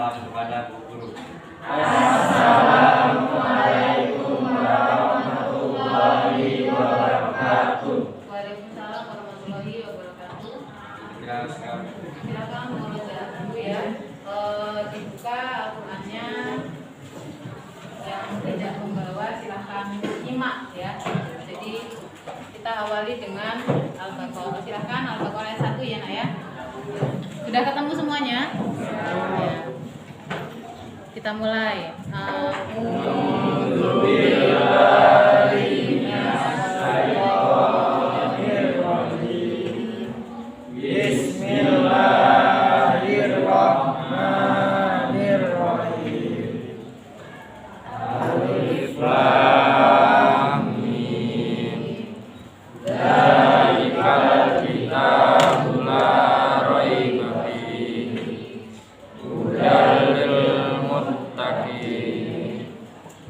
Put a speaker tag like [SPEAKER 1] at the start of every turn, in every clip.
[SPEAKER 1] salam kepada Bu Guru.
[SPEAKER 2] Assalamualaikum warahmatullahi wabarakatuh.
[SPEAKER 3] Waalaikumsalam warahmatullahi wabarakatuh.
[SPEAKER 1] Silakan.
[SPEAKER 3] Silakan mengajar dulu ya. Dibuka Al-Qur'annya, yang tidak membawa silahkan nyimak ya. Jadi kita awali dengan Al-Baqarah. Silahkan Al-Baqarah ayat 1 ya nak ya. Sudah ketemu semuanya? Ya. Kita mulai.
[SPEAKER 2] Bismillahirrahmanirrahim. Alif Lam Mim. Dzalikal kitabu la raiba fihi hudal lil muttaqin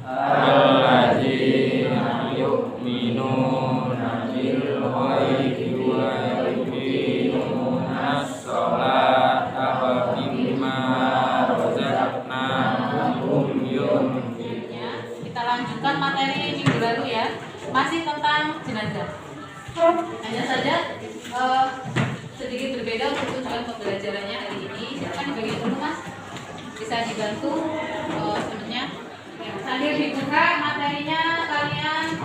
[SPEAKER 2] alladzina yu'minuna bil ghaibi wa yuqimuna as-sholata wa mimma razaqnahum yunfiqun.
[SPEAKER 3] Kita lanjutkan materi minggu lalu ya. Masih tentang jenazah. Hanya saja sedikit berbeda untuk tujuan pembelajarannya hari ini. Silakan dibagi dulu mas. Bisa dibantu temennya. Sambil dibuka materinya kalian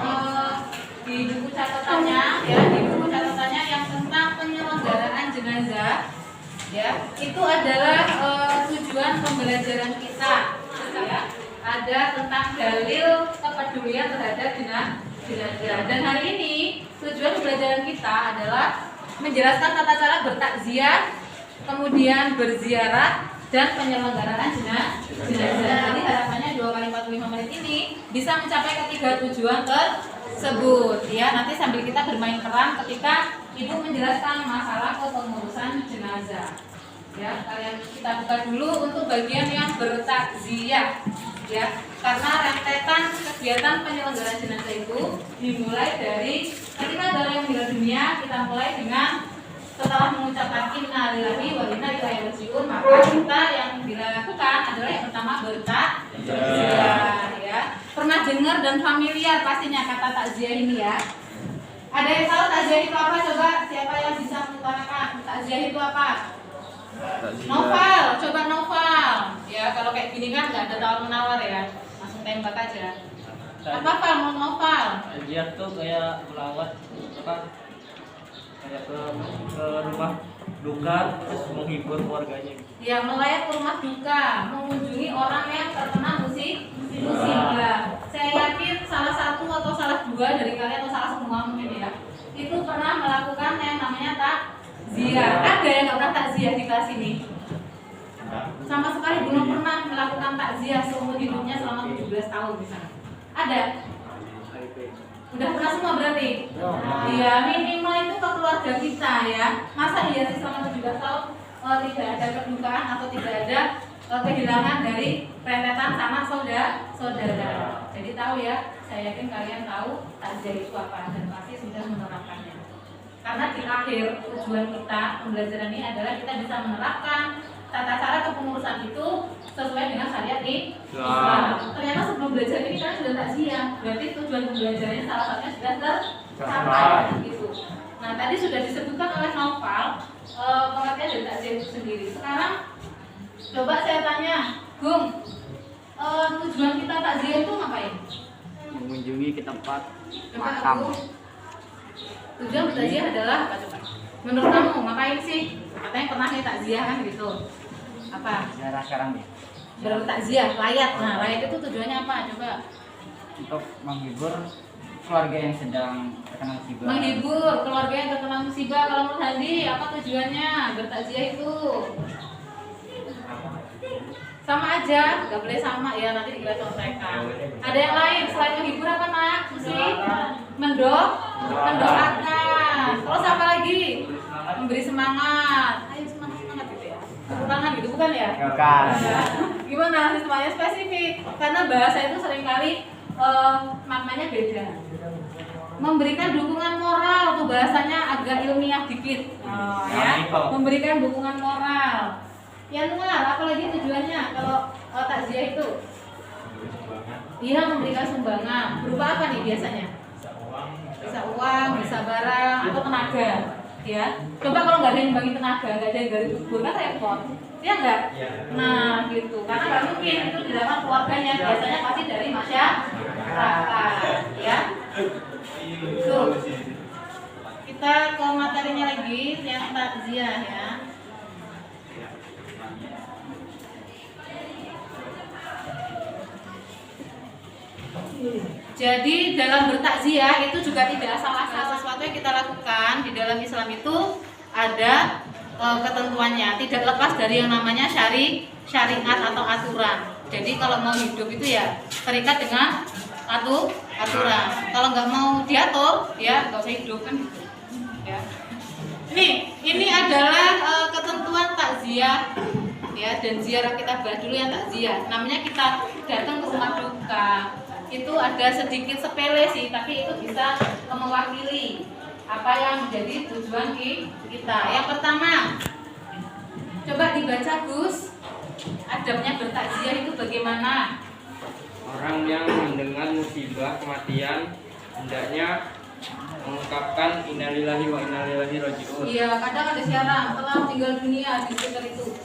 [SPEAKER 3] di buku catatannya ya, di buku catatannya yang tentang penyelenggaraan jenazah ya. Itu adalah tujuan pembelajaran kita ya. Ada tentang dalil kepedulian terhadap jenazah. Dan hari ini tujuan pembelajaran kita adalah menjelaskan tata cara bertakziah, kemudian berziarah dan penyelenggaraan jenazah. Jadi harapannya 2 kali 45 menit ini bisa mencapai ketiga tujuan tersebut ya. Nanti sambil kita bermain peran ketika ibu menjelaskan masalah kepengurusan jenazah. Ya, kalian kita buka dulu untuk bagian yang bertakziah ya. Karena rentetan kegiatan penyelenggaraan jenazah itu dimulai dari ketika ada orang yang meninggal dunia, kita mulai dengan setelah mengucapkan inna lillahi wa inna ilaihi raji'un, maka kita yang dilakukan adalah yang pertama bertakziah ya. Pernah dengar dan familiar pastinya kata takziah ini ya. Ada yang tahu takziah itu apa? Coba siapa yang bisa mengutarakan takziah itu apa? Novel, coba novel. Ya kalau kayak gini kan nggak ada tawar menawar ya, langsung tembak aja. Apa Val mau novel?
[SPEAKER 1] Takziah tuh kayak melawat apa? Kayak ke rumah duka terus menghibur keluarganya.
[SPEAKER 3] Ya melayat ke rumah duka, mengunjungi orang yang terkena musibah. Saya yakin salah satu atau salah dua dari kalian atau salah semua mungkin ya, itu pernah melakukan yang namanya takziah. Ada yang nggak pernah takziah di kelas ini? Sama sekali belum pernah melakukan takziah seumur hidupnya selama 17 tahun misalnya. Ada? Udah pernah semua berarti? Iya, minimal itu ke keluarga kita ya. Masa iya sih selama 17 tahun tidak ada kedukaan atau tidak ada kehilangan dari rentetan sama saudara. Jadi tahu ya, saya yakin kalian tahu takziah itu apa dan pasti sudah menerapkannya. Karena di akhir tujuan kita pembelajaran ini adalah kita bisa menerapkan tata cara kepengurusan itu sesuai dengan syariat Islam. Ternyata sebelum belajar ini kalian sudah takziah, berarti tujuan pembelajarannya salah satunya sudah tercapai gitu. Nah tadi sudah disebutkan oleh Noval pengertian dari takziah itu sendiri. Sekarang coba saya tanya, Gung, tujuan kita takziah itu ngapain?
[SPEAKER 1] Mengunjungi ke tempat
[SPEAKER 3] Coba
[SPEAKER 1] makam.
[SPEAKER 3] aku. Tujuan bertakziah adalah apa coba? Menurut kamu ngapain sih? Katanya pernah nih takziah kan gitu. Apa?
[SPEAKER 1] Sejarah sekarang nih
[SPEAKER 3] Bertakziah, layat. Nah, layat itu tujuannya apa? Coba.
[SPEAKER 1] untuk menghibur keluarga yang sedang terkena musibah.
[SPEAKER 3] Menghibur keluarga yang terkena musibah. Kalau menurut Handi, apa tujuannya bertakziah itu? Sama aja, nggak boleh sama ya, nanti dikira contekan. Ada yang lain selain menghibur apa nak? Mendoakan. Terus apa lagi? Memberi semangat. Ayo semangat gitu ya. Tepuk tangan gitu bukan ya?
[SPEAKER 1] Bukan.
[SPEAKER 3] Gimana sistemnya spesifik? Karena bahasa itu seringkali maknanya beda. Memberikan dukungan moral tuh bahasanya agak ilmiah dikit. Ya. Memberikan dukungan moral. Yang luar, apalagi tujuannya kalau takziah itu? Iya, memberikan sumbangan. Berupa apa nih biasanya? Bisa uang, bisa barang, atau tenaga. Ya. Coba kalau nggak ada yang bagi tenaga, nggak ada yang gali kubur, kan repot. Iya nggak? Nah, gitu. Karena nggak mungkin itu dilakukan keluarganya. Biasanya pasti dari masyarakat. Ya. Tuh. Kita ke materinya lagi yang takziah ya. Jadi dalam bertakziah itu juga tidak asal-asal. Sesuatu yang kita lakukan di dalam Islam itu ada ketentuannya, tidak lepas dari yang namanya syariat atau aturan. Jadi kalau mau hidup itu ya terikat dengan aturan. Kalau nggak mau diatur ya nggak usah hidup kan gitu. Ya. Ini adalah ketentuan takziah ya, dan ziarah. Kita bahas dulu yang takziah. Namanya kita datang ke rumah duka. Itu ada sedikit sepele sih, tapi itu bisa mewakili apa yang menjadi tujuan kita. Yang pertama, coba dibaca Gus, adabnya bertakziah itu bagaimana?
[SPEAKER 2] Orang yang mendengar musibah kematian hendaknya mengungkapkan innalillahi wa inna ilaihi raji'un.
[SPEAKER 3] Iya, kadang ada siaran telah meninggal dunia di sekitar itu.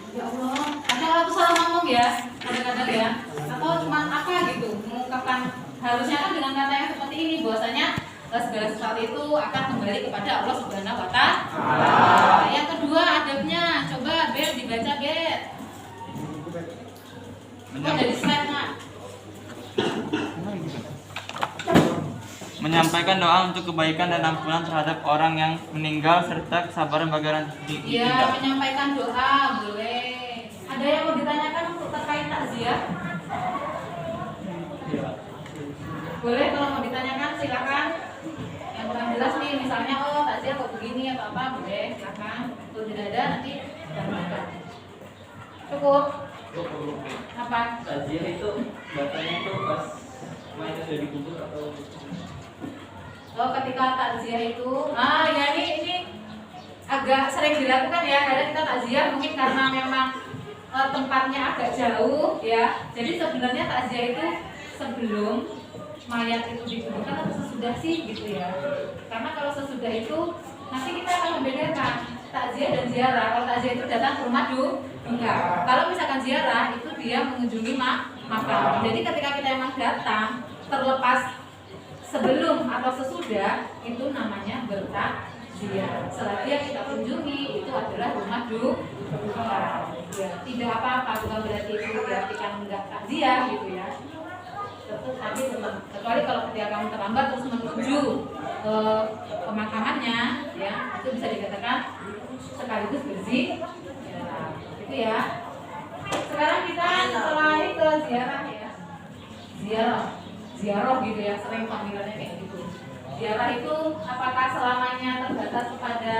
[SPEAKER 3] Ya Allah, kadang aku salah ngomong ya, kadang-kadang ya, atau cuma apa gitu, mengungkapkan. Harusnya kan dengan kata yang seperti ini, bahwasanya segala sesuatu itu akan kembali kepada Allah Subhanahu wa Ta'ala. Yang kedua adabnya, coba Bet dibaca Bet. Kok ada di slide Mak?
[SPEAKER 4] Menyampaikan doa untuk kebaikan dan ampunan terhadap orang yang meninggal serta kesabaran bagi orang
[SPEAKER 3] Iya, menyampaikan doa boleh. Ada yang mau ditanyakan untuk terkait takziah? Boleh, kalau mau ditanyakan silakan. Yang kurang jelas nih, misalnya takziah kok begini atau apa, boleh silakan. Kalau tidak ada nanti tambahkan. Cukup? Apa?
[SPEAKER 1] Takziah itu bahasanya itu pas mayat sudah dikubur atau
[SPEAKER 3] Ketika takziah itu, ya ini agak sering dilakukan ya. Kadang kita takziah mungkin karena memang tempatnya agak jauh ya. Jadi sebenarnya takziah itu sebelum mayat itu dikuburkan atau sesudah sih gitu ya. Karena kalau sesudah itu nanti kita akan membedakan takziah dan ziarah. Kalau takziah itu datang ke rumah duka. Kalau misalkan ziarah itu dia mengunjungi makam. Jadi ketika kita emang datang, terlepas sebelum atau sesudah, itu namanya bertakziah. Selagi yang kita kunjungi itu adalah rumah duka. Ya, tidak apa-apa, bukan berarti itu diartikan enggak takziah gitu ya. Tapi tetap, kecuali kalau ketika kamu terlambat terus menuju pemakamannya, ya itu bisa dikatakan sekaligus berzikir. Ya, itu ya. Sekarang kita mulai ke ziarah ya. Ziarah gitu ya, sering panggilannya kayak gitu. Ziarah itu apakah selamanya terbatas kepada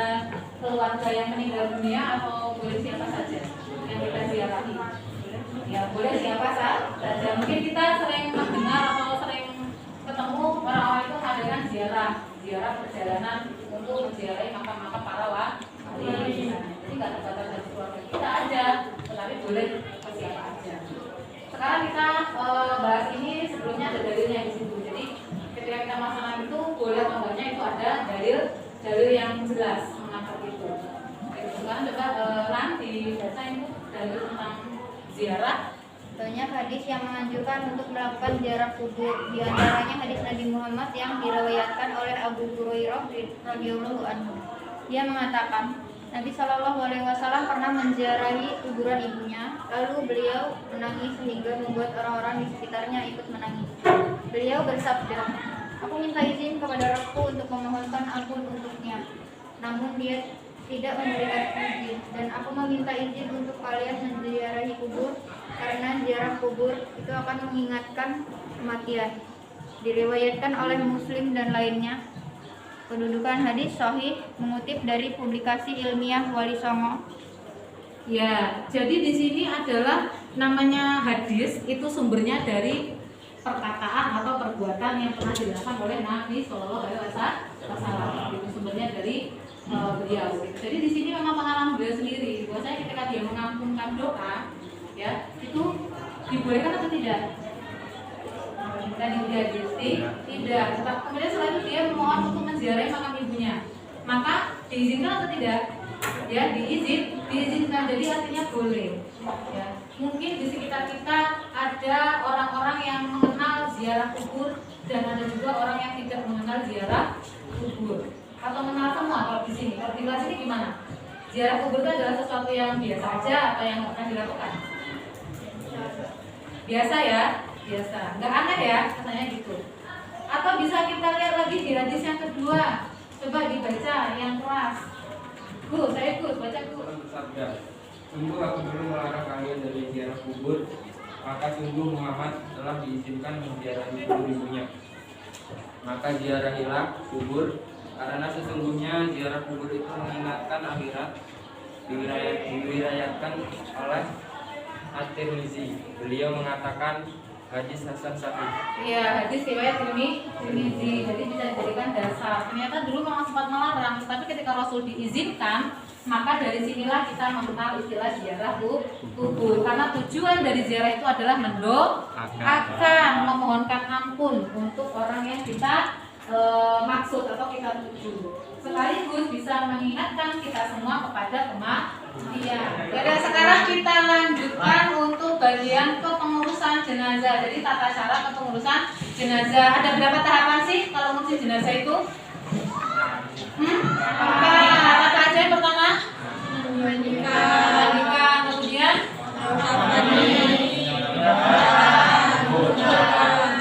[SPEAKER 3] keluarga yang meninggal dunia atau boleh siapa saja yang kita ziarahi? Ya boleh siapa saja. Mungkin kita sering mendengar atau sering ketemu orang-orang itu mengadakan ziarah perjalanan untuk menziarahi makam-makam para wali. Jadi nggak terbatas dari keluarga kita aja, tetapi boleh ke siapa aja. Sekarang kita bahas ini, sebelumnya ada dalilnya di situ. Jadi ketika kita melaksanakan itu boleh atau enggaknya itu ada dalil yang jelas mengapa itu. Sekarang coba nanti baca itu dalil tentang ziarah.
[SPEAKER 5] Banyak hadis yang menganjurkan untuk melakukan ziarah kubur. Di antaranya hadis Nabi Muhammad yang diriwayatkan oleh Abu Hurairah radhiyallahu anhu. Dia mengatakan, Nabi Shallallahu Alaihi Wasallam pernah menziarahi kuburan ibunya, lalu beliau menangis sehingga membuat orang-orang di sekitarnya ikut menangis. Beliau bersabda, aku minta izin kepada Rabbku untuk memohonkan ampun untuknya, namun dia tidak memberikan izin, dan aku meminta izin untuk kalian menziarahi kubur, karena ziarah kubur itu akan mengingatkan kematian. Diriwayatkan oleh Muslim dan lainnya. Pendudukan hadis sahih mengutip dari publikasi ilmiah Wali Songo.
[SPEAKER 3] Ya, jadi di sini adalah namanya hadis itu sumbernya dari perkataan atau perbuatan yang pernah dilakukan oleh Nabi Shallallahu Alaihi Wasallam. Itu sumbernya dari beliau. Jadi di sini memang pengalaman beliau sendiri. Bahwasanya ketika dia mengampunkan doa, ya itu dibolehkan atau tidak? Tadi dia tidak. Tetapi kemudian setelah itu dia memohon untuk menziarahi makam ibunya, maka diizinkan atau tidak? Ya, diizinkan. Jadi artinya boleh. Ya. Mungkin di sekitar kita ada orang-orang yang mengenal ziarah kubur dan ada juga orang yang tidak mengenal ziarah kubur. Atau mengenal semua kalau di sini. Kalau di kelas ini gimana? Ziarah kubur itu adalah sesuatu yang biasa aja atau yang akan dilakukan? Biasa ya, biasa. Nggak aneh ya, katanya gitu. Atau bisa kita lihat lagi di hadis yang kedua. Coba dibaca yang keras. Gus, baca Gus.
[SPEAKER 2] Bersabda, sungguh aku dulu melarang kalian dari ziarah kubur, maka sungguh Muhammad telah diizinkan menziarahi kubur ibunya. Maka ziarahilah kubur, karena sesungguhnya ziarah kubur itu mengingatkan akhirat. Diriwayatkan oleh At-Tirmizi. Beliau mengatakan hadis hasan sahih.
[SPEAKER 3] Iya, hadis riwayat Tirmizi. Jadi bisa dijadikan dasar. Ternyata dulu memang sempat melarang, tapi ketika Rasul diizinkan, maka dari sinilah kita mengenal istilah ziarah kubur. Karena tujuan dari ziarah itu adalah mendoakan, memohonkan ampun untuk orang yang kita maksud atau kita tuju. Sekaligus bisa mengingatkan kita semua kepada kematian. Jadi sekarang kita lanjutkan untuk bagian kepengurusan jenazah. Jadi tata cara kepengurusan jenazah. Ada berapa tahapan sih kalau ngurusin jenazah itu? Apa aja yang pertama? Memandikan, kemudian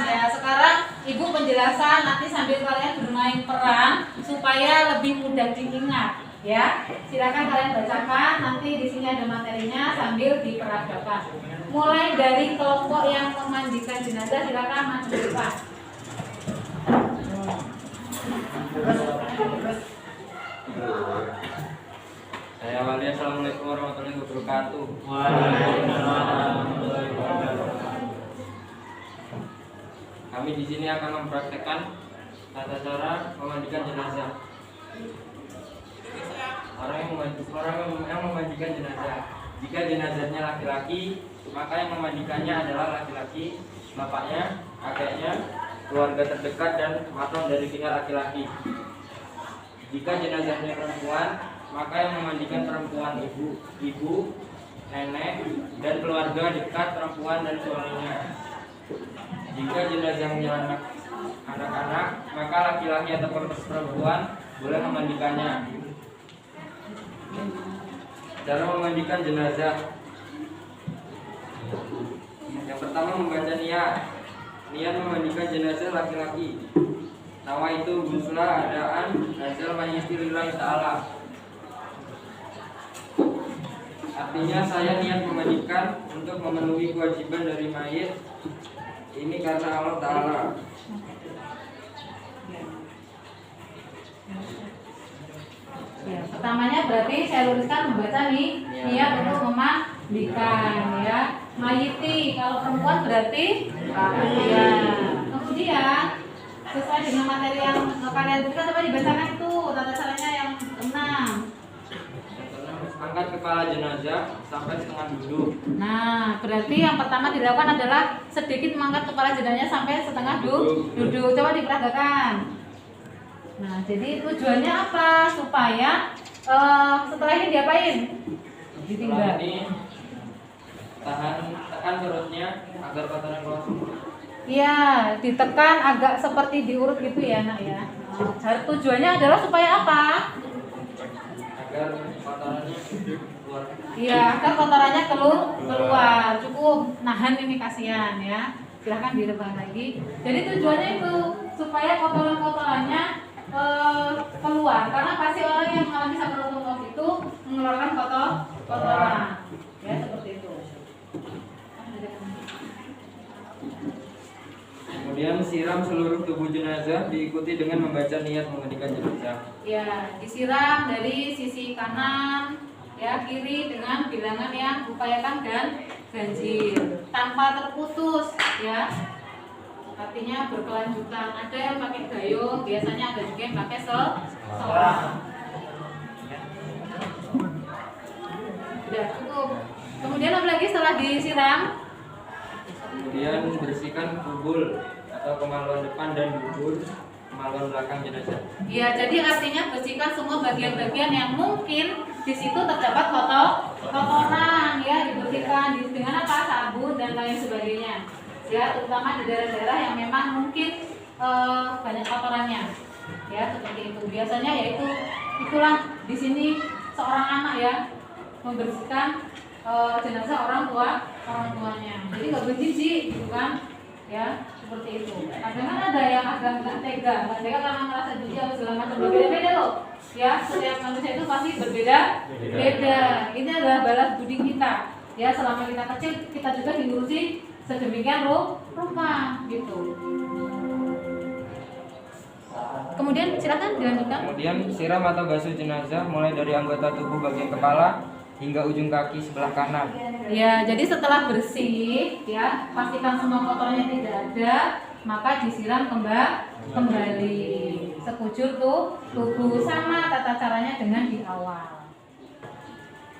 [SPEAKER 3] ya, sekarang ibu penjelasan nanti sambil kalian bermain peran supaya lebih mudah diingat, ya. Silakan kalian bacakan, nanti di sini ada materinya sambil diperagakan. Mulai dari kelompok yang memandikan jenazah, silakan maju ke depan.
[SPEAKER 2] Saya awali. Assalamualaikum warahmatullahi wabarakatuh. Kami di sini akan mempraktekkan tata cara memandikan jenazah. Orang yang memandikan jenazah. Jika jenazahnya laki-laki, maka yang memandikannya adalah laki-laki, bapaknya, kakeknya, keluarga terdekat dan mahram dari pihak laki-laki. Jika jenazahnya perempuan, maka yang memandikan perempuan ibu, nenek, dan keluarga dekat perempuan dan suaminya. Jika jenazahnya anak-anak, maka laki-laki atau perempuan boleh memandikannya. Cara memandikan jenazah. Yang pertama membaca niat. Niat memandikan jenazah laki-laki. Nawa itu busla adaan azal mayyiti lillahi ta'ala. Artinya saya niat memandikan untuk memenuhi kewajiban dari mayit ini karena Allah Ta'ala.
[SPEAKER 3] Ya, pertamanya berarti saya luruskan membaca nih niat untuk memandikan, ya. Mayiti kalau perempuan berarti ya. Kemudian sesuai dengan materi yang kalian berikan, coba dibacakan itu tata caranya yang 6.
[SPEAKER 2] Angkat kepala jenazah sampai setengah duduk.
[SPEAKER 3] Nah, berarti yang pertama dilakukan adalah sedikit mengangkat kepala jenazahnya sampai setengah duduk. Coba diperagakan. Nah, jadi tujuannya apa? Supaya setelah ini diapain?
[SPEAKER 2] Setelah ini tekan perutnya agar kotoran keluar.
[SPEAKER 3] Iya, ditekan agak seperti diurut gitu ya, Nak ya. Tujuannya adalah supaya apa?
[SPEAKER 2] Agar kotorannya keluar.
[SPEAKER 3] Iya, agar kotorannya keluar. Cukup nahan ini, kasihan ya. Silahkan direbah lagi. Jadi tujuannya itu supaya kotoran-kotorannya keluar. Karena pasti orang yang mengalami sakaratul maut itu mengeluarkan kotoran. Ya, seperti itu.
[SPEAKER 2] Kemudian siram seluruh tubuh jenazah diikuti dengan membaca niat memandikan jenazah.
[SPEAKER 3] Ya, disiram dari sisi kanan, ya, kiri dengan bilangan yang upayakan dan ganjil tanpa terputus, ya. artinya berkelanjutan. Ada yang pakai gayung, biasanya ada juga yang pakai seorang. Udah cukup. Kemudian apa lagi setelah disiram?
[SPEAKER 2] Kemudian bersihkan kubul atau kemaluan depan dan dubur kemaluan belakang jenazah.
[SPEAKER 3] Ya, jadi artinya bersihkan semua bagian-bagian yang mungkin di situ terdapat kotoran, ya, dibersihkan dengan apa? Sabun dan lain sebagainya. Ya, terutama di daerah-daerah yang memang mungkin banyak kotorannya. Ya, seperti itu. Biasanya yaitu itulah di sini seorang anak ya membersihkan jenazah orang tuanya. Jadi nggak berjijik, gitu kan? Ya, seperti itu. Kadang ada yang agak nggak tega karena merasa jijik atau segala macam. Berbeda-beda loh. Ya, setiap manusia itu pasti berbeda-beda. Ini adalah balas budi kita. Ya, selama kita kecil kita juga diurusi sedemikian rupa, gitu. Kemudian silakan dilanjutkan.
[SPEAKER 2] Kemudian siram atau basuh jenazah mulai dari anggota tubuh bagian kepala hingga ujung kaki sebelah kanan.
[SPEAKER 3] Ya, jadi setelah bersih, ya pastikan semua kotornya tidak ada, maka disiram kembali sekujur tubuh sama tata caranya dengan di awal.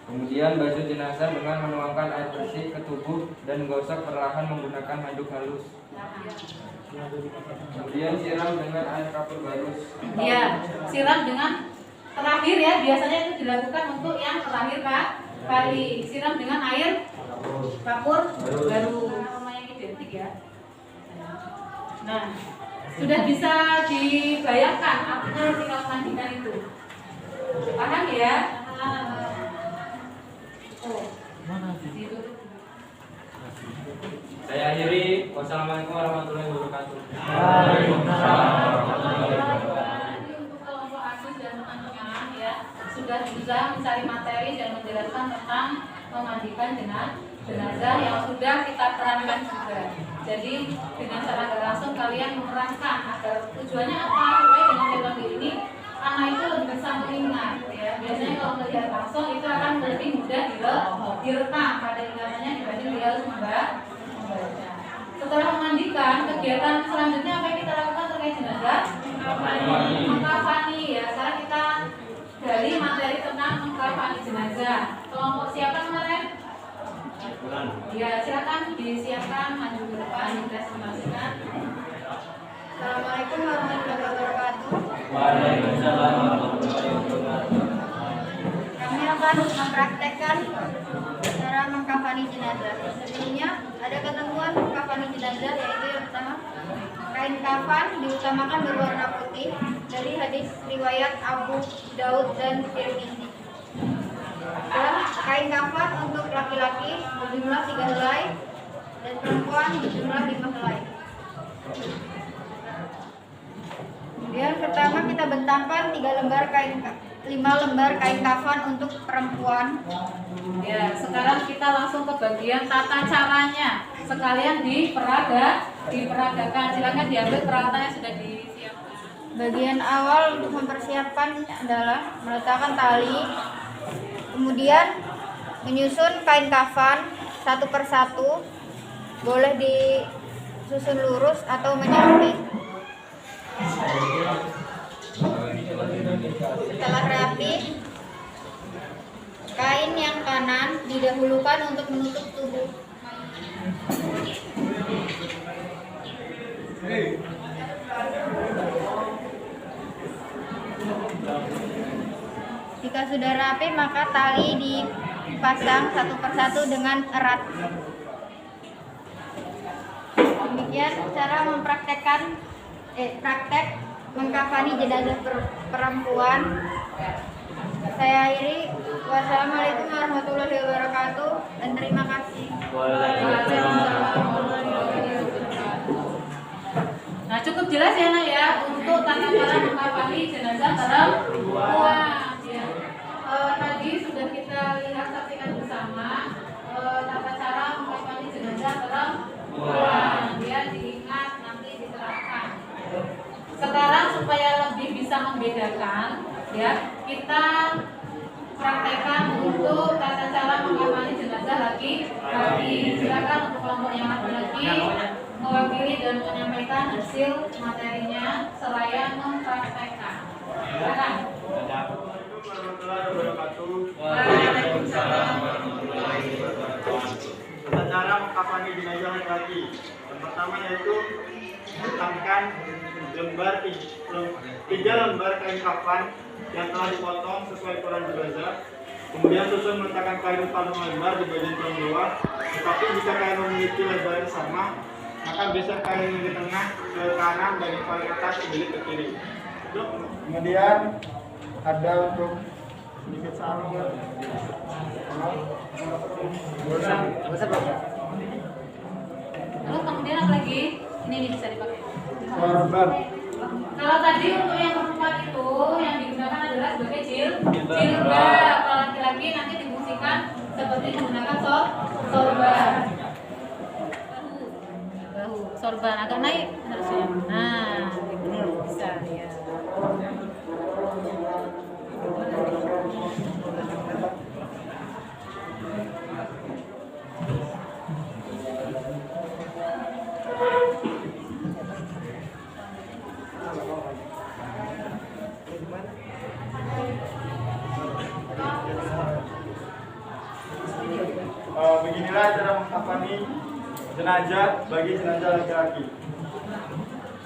[SPEAKER 2] Kemudian basuh jenazah dengan menuangkan air bersih ke tubuh dan menggosok perlahan menggunakan handuk halus. Kemudian siram dengan air kapur barus.
[SPEAKER 3] Ya, siram dengan terakhir ya, biasanya itu dilakukan untuk yang terakhir kali. Siram dengan air kapur baru, namanya identik ya. Nah, sudah bisa dibayangkan artinya tinggal mandikan itu. Paham ya?
[SPEAKER 2] Saya akhiri. Wassalamualaikum warahmatullahi wabarakatuh.
[SPEAKER 3] Untuk kelompok asus dan teman-teman ya sudah bisa mencari materi dan menjelaskan tentang memandikan jenazah yang sudah kita perankan juga. Jadi dengan cara nggak langsung kalian memerankan agar tujuannya apa, supaya dengan metode ini anak itu lebih bisa mengingat ya. Biasanya kalau melihat langsung itu akan lebih mudah direkam pada ingatannya dibanding dia harus membaca. Setelah memandikan, kegiatan selanjutnya apa yang kita lakukan terkait jenazah? Mengkafani ya. Sekarang kita dari materi tentang mengkafani jenazah. Kelompok siapa kemarin? Ya, silakan disiapkan maju ke depan, dipresentasikan.
[SPEAKER 5] Assalamualaikum warahmatullahi wabarakatuh.
[SPEAKER 1] Waalaikumsalam warahmatullahi wabarakatuh.
[SPEAKER 5] Kami akan mempraktekkan cara mengkafani jenazah. Sebelumnya ada ketentuan mengkafani jenazah, yaitu yang pertama, kain kafan diutamakan berwarna putih dari hadis riwayat Abu Daud dan Tirmizi. Dan kain kafan untuk laki-laki berjumlah 3 helai dan perempuan berjumlah 5 helai. Kemudian pertama kita bentangkan 5 lembar kain kafan untuk perempuan.
[SPEAKER 3] Ya, sekarang kita langsung ke bagian tata caranya. Sekalian diperagakan. Silakan diambil peralatannya sudah disiapkan.
[SPEAKER 5] Bagian awal untuk mempersiapkan adalah meletakkan tali, kemudian menyusun kain kafan satu persatu, boleh disusun lurus atau menyempit. Setelah rapi, kain yang kanan didahulukan untuk menutup tubuh. Jika sudah rapi, maka tali dipasang satu persatu dengan erat. Demikian cara praktek mengkafani jenazah perempuan. Saya akhiri. Wassalamualaikum warahmatullahi wabarakatuh dan terima kasih.
[SPEAKER 3] Nah, cukup jelas ya nak ya untuk tata cara mengkafani jenazah perempuan. Ya. Tadi sudah kita lihat saksikan bersama tata cara mengkafani jenazah perempuan. Dia diingat nanti diterapkan. Sekarang supaya lebih bisa membedakan, ya kita praktekkan untuk tata cara mengkafani jenazah laki-laki. Silakan untuk kelompok yang laki-laki mewakili dan menyampaikan hasil materinya seraya mempraktekkan. Silakan.
[SPEAKER 1] Waalaikumsalam.
[SPEAKER 6] Tata cara mengkafani jenazah laki-laki. Yang pertama yaitu mengenakan tiga lembar kain kafan yang telah dipotong sesuai ukuran jenazah. Kemudian susun meletakkan kain 4 lembar di bagian tulang bawah. Tetapi jika kain memiliki lebar yang sama, maka geser kain yang di tengah ke kanan dan yang paling atas kebalik ke kiri. Kemudian ada untuk sedikit sarung.
[SPEAKER 3] Lalu kemudian apa lagi? Ini bisa dipakai.
[SPEAKER 6] Korban.
[SPEAKER 3] Kalau tadi untuk yang perempuan itu yang digunakan adalah sebagai jilbab. Kalau laki-laki nanti difungsikan seperti menggunakan sorban. Bahu, sorban agak naik harusnya. Nah, bisa ya.
[SPEAKER 6] Beginilah cara mengkafani jenazah bagi jenazah laki-laki.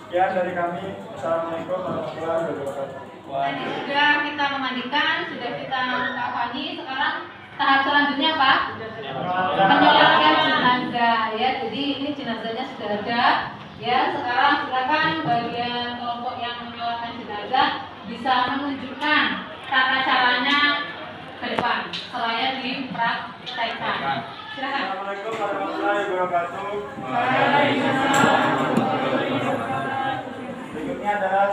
[SPEAKER 6] Sekian dari kami. Assalamualaikum warahmatullahi wabarakatuh.
[SPEAKER 3] Tadi sudah kita memandikan, sudah kita kafani. Sekarang tahap selanjutnya apa? Menyolatkan jenazah ya. Jadi ini jenazahnya sudah ada. Ya, sekarang silakan bagian kelompok yang menyolatkan jenazah bisa menunjukkan tata caranya ke depan seraya dipraktekkan. Silakan.
[SPEAKER 6] Assalamualaikum warahmatullahi wabarakatuh. Berikutnya adalah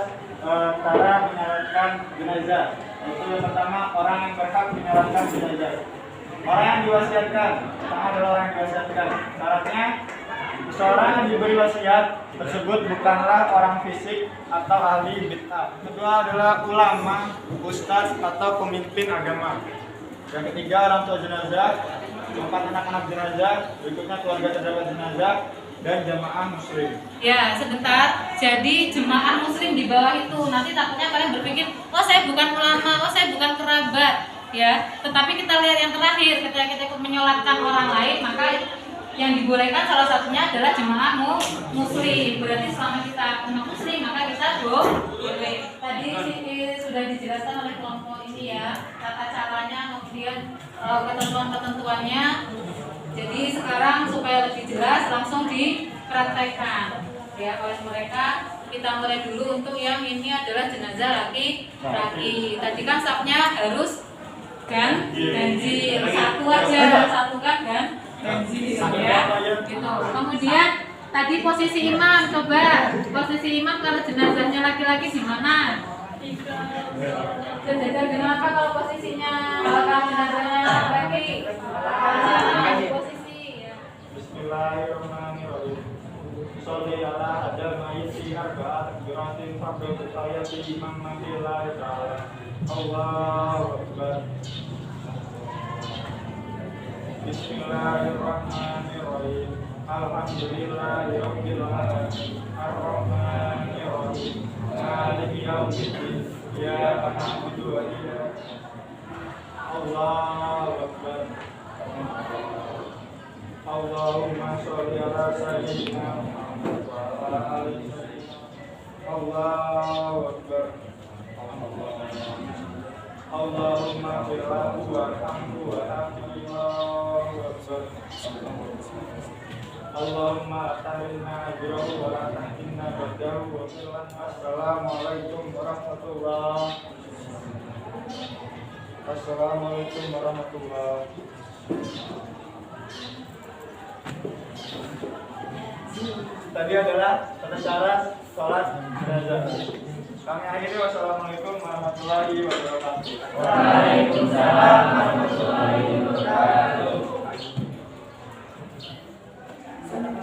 [SPEAKER 6] cara menyolatkan jenazah. Yaitu yang pertama, orang yang berhak menyolatkan jenazah. Orang yang diwasiatkan. Pertama adalah orang yang diwasiatkan. Syaratnya, seseorang yang diberi wasiat tersebut bukanlah orang fisik atau ahli bid'ah. Kedua adalah ulama, ustaz atau pemimpin agama. Yang ketiga, orang tua jenazah. Keempat, anak-anak jenazah. Berikutnya, keluarga terdapat jenazah dan jamaah muslim.
[SPEAKER 3] Ya, sebentar. Jadi jemaah muslim di bawah itu nanti takutnya kalian berpikir, oh saya bukan ulama, oh saya bukan kerabat, ya. Tetapi kita lihat yang terakhir, ketika kita ikut menyolatkan orang lain, maka yang dibolehkan salah satunya adalah jemaah muslim. Berarti selama kita umat muslim, maka kita boleh. Tadi sudah dijelaskan oleh kelompok ini ya, tata caranya, kemudian ketentuan-ketentuannya. Jadi sekarang supaya lebih jelas langsung dipraktekkan ya oleh mereka. Kita mulai dulu untuk yang ini adalah jenazah laki-laki. Tadi kan sapnya harus ganjil satu aja, satu kan ganjil ya. Gitu. Kemudian tadi posisi imam, coba posisi imam kalau jenazahnya laki-laki di mana? Sejajar dengan apa kalau posisinya? Kalau jenazahnya laki-laki posisi ya.
[SPEAKER 6] Bismillahirrahmanirrahim. Sholli ala hadal mayyiti arba'at takbiratin fardhu sayati imam nabillahi ta'ala. Allahu akbar. Bismillahirrahmanirrahim. Alhamdulillahirabbil alamin. Arrahmanirrahim. Maliki yaumiddin. Iyyaka na'budu wa iyyaka Allahu akbar. Allahumma sholli ala sayyidina Muhammad wa ala ali sayyidina. Allahu akbar. Allahumma firlahu warhamhu wa afihi. Allahu akbar. Allahumma tahilna ajrahu wa la tahilna badahu wa firlan. Assalamualaikum warahmatullahi wabarakatuh. Assalamualaikum warahmatullahi wabarakatuh. Tadi adalah tata cara sholat jenazah. Kami akhiri. Wassalamualaikum warahmatullahi wabarakatuh.
[SPEAKER 1] Waalaikumsalam warahmatullahi wabarakatuh.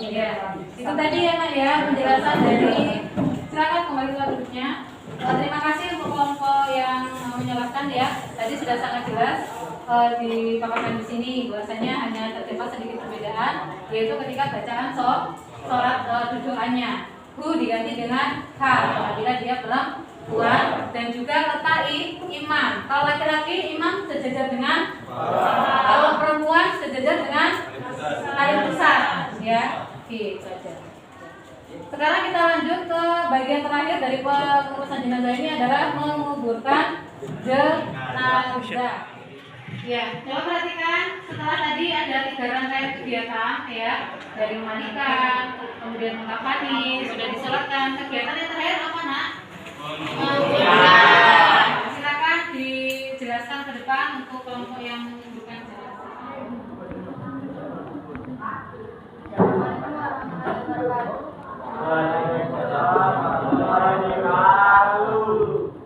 [SPEAKER 3] Ya, itu tadi ya Nak ya penjelasan dari. Silakan kembali ke duduknya. Terima kasih untuk kelompok yang menjelaskan ya. Tadi sudah sangat jelas dipaparkan di sini bahwasanya hanya terdapat sedikit perbedaan, yaitu ketika bacaan sholat dudukannya. Hu diganti dengan ha apabila dia perempuan, dan juga letak imam. Kalau laki-laki imam sejajar dengan, kalau perempuan sejajar dengan paling besar, ya. Gitu saja. Sekarang kita lanjut ke bagian terakhir dari pengurusan jenazah ini adalah menguburkan jenazah. Ya, coba perhatikan setelah tadi ada 3 rangkaian kegiatan, ya, dari memandikan, kemudian mengkafani, sudah disolatkan. Kegiatan yang terakhir apa, Nak? Menguburkan. Silakan dijelaskan ke depan untuk kelompok yang menguburkan jenazah.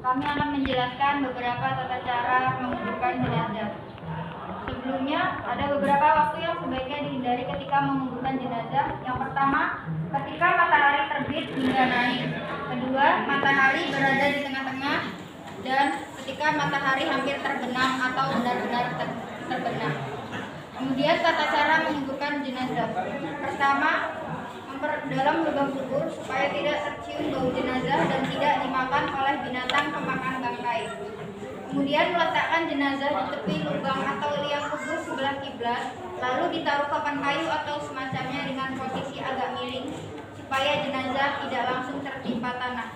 [SPEAKER 5] Kami akan menjelaskan beberapa tata cara menguburkan jenazah. Sebelumnya, ada beberapa waktu yang sebaiknya dihindari ketika menguburkan jenazah. Yang pertama, ketika matahari terbit hingga naik. Kedua, matahari berada di tengah-tengah. Dan ketika matahari hampir terbenam atau benar-benar terbenam. Kemudian tata cara menguburkan jenazah. Pertama, memperdalam lubang kubur supaya tidak tercium bau jenazah dan tidak dimakan oleh binatang pemakan bangkai. Kemudian meletakkan jenazah di tepi lubang atau liang kubur sebelah kiblat, lalu ditaruh papan kayu atau semacamnya dengan posisi agak miring supaya jenazah tidak langsung tertimpa tanah.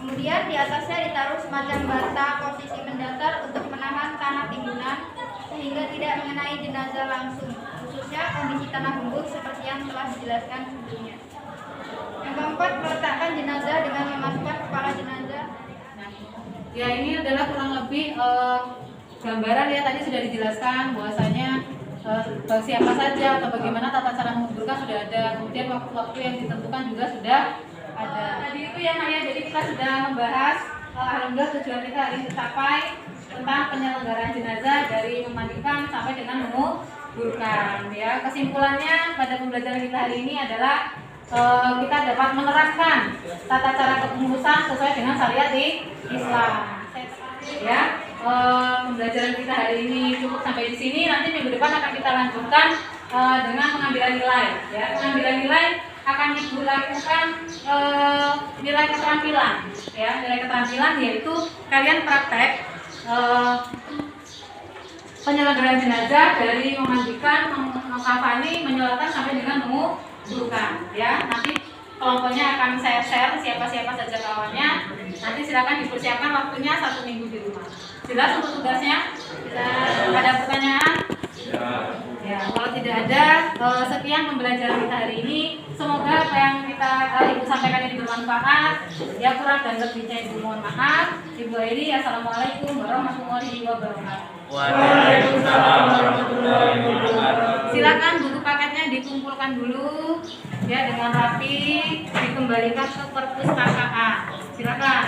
[SPEAKER 5] Kemudian di atasnya ditaruh semacam bata posisi mendatar untuk menahan tanah timbunan sehingga tidak mengenai jenazah langsung, khususnya kondisi tanah gembur seperti yang telah dijelaskan sebelumnya. Yang keempat, meletakkan jenazah dengan memasukkan kepala jenazah.
[SPEAKER 3] Ya, ini adalah kurang lebih gambaran, ya, tadi sudah dijelaskan bahwasanya siapa saja atau bagaimana tata cara menguburkan sudah ada, kemudian waktu-waktu yang ditentukan juga sudah ada. Tadi itu ya, Nak, ya, jadi kita sudah membahas alhamdulillah tujuan kita hari ini tercapai tentang penyelenggaraan jenazah dari memandikan sampai dengan menguburkan, ya. Kesimpulannya pada pembelajaran kita hari ini adalah kita dapat menerapkan tata cara kepengurusan sesuai dengan syariat di Islam. Ya, pembelajaran kita hari ini cukup sampai di sini. Nanti minggu depan akan kita lanjutkan dengan pengambilan nilai. Ya, pengambilan nilai akan Ibu lakukan nilai keterampilan. Ya, nilai keterampilan yaitu kalian praktek penyelenggaraan jenazah dari memandikan, mengkafani, menyolatkan sampai dengan menguburkan. Ya, nanti kelompoknya akan saya share siapa-siapa saja kawannya. Nanti silakan dipersiapkan waktunya 1 minggu di rumah. Jelas untuk tugasnya? Ada pertanyaan? Ya, kalau tidak ada, sekian pembelajaran kita hari ini. Semoga apa yang kita Ibu sampaikan ini bermanfaat. Ya, kurang dan lebihnya Ibu mohon maaf. Ibu Airi, assalamualaikum warahmatullahi wabarakatuh.
[SPEAKER 4] Waalaikumsalam warahmatullahi wabarakatuh.
[SPEAKER 3] Silakan buku paketnya dikumpulkan dulu, ya, dengan rapi, dikembalikan ke perpustakaan. Silakan.